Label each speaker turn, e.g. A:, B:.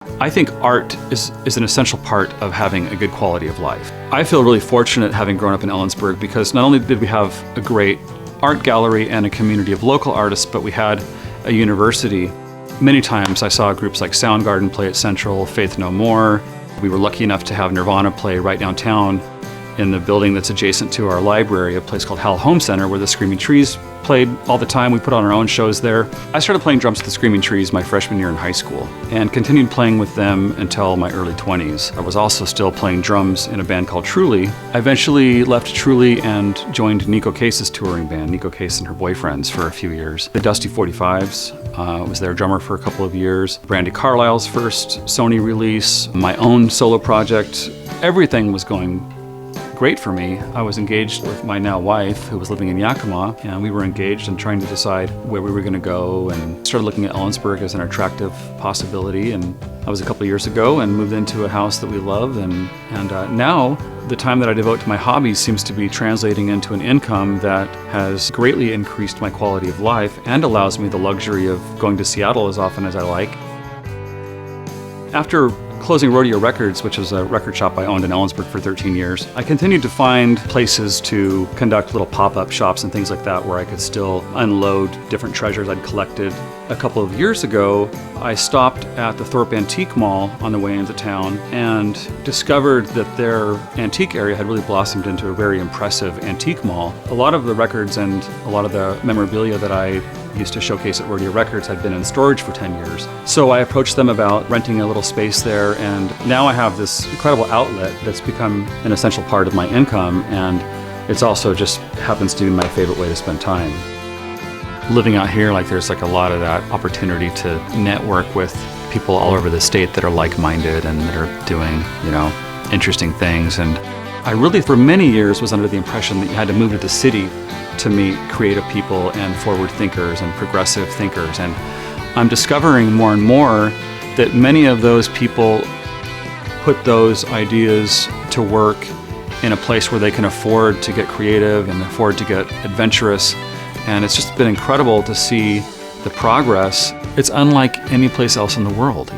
A: I think art is an essential part of having a good quality of life. I feel really fortunate having grown up in Ellensburg because not only did we have a great art gallery and a community of local artists, but we had a university. Many times I saw groups like Soundgarden play at Central, Faith No More. We were lucky enough to have Nirvana play right downtown in the building that's adjacent to our library, a place called Hal Home Center, where the Screaming Trees played all the time. We put on our own shows there. I started playing drums with the Screaming Trees my freshman year in high school and continued playing with them until my early 20s. I was also still playing drums in a band called Truly. I eventually left Truly and joined Nico Case's touring band, Nico Case and her boyfriends, for a few years. The Dusty 45s, was their drummer for a couple of years. Brandy Carlisle's first Sony release, my own solo project. Everything was going great for me. I was engaged with my now wife, who was living in Yakima, and we were engaged and trying to decide where we were going to go, and started looking at Ellensburg as an attractive possibility. And that was a couple of years ago, and moved into a house that we love. And now the time that I devote to my hobbies seems to be translating into an income that has greatly increased my quality of life and allows me the luxury of going to Seattle as often as I like. After closing Rodeo Records, which was a record shop I owned in Ellensburg for 13 years, I continued to find places to conduct little pop-up shops and things like that where I could still unload different treasures I'd collected. A couple of years ago, I stopped at the Thorpe Antique Mall on the way into town and discovered that their antique area had really blossomed into a very impressive antique mall. A lot of the records and a lot of the memorabilia that I used to showcase at Rodeo Records had been in storage for 10 years. So I approached them about renting a little space there, and now I have this incredible outlet that's become an essential part of my income, and it's also just happens to be my favorite way to spend time. Living out here, there's a lot of that opportunity to network with people all over the state that are like-minded and that are doing, interesting things. And I really, for many years, was under the impression that you had to move to the city to meet creative people and forward thinkers and progressive thinkers. And I'm discovering more and more that many of those people put those ideas to work in a place where they can afford to get creative and afford to get adventurous. And it's just been incredible to see the progress. It's unlike any place else in the world.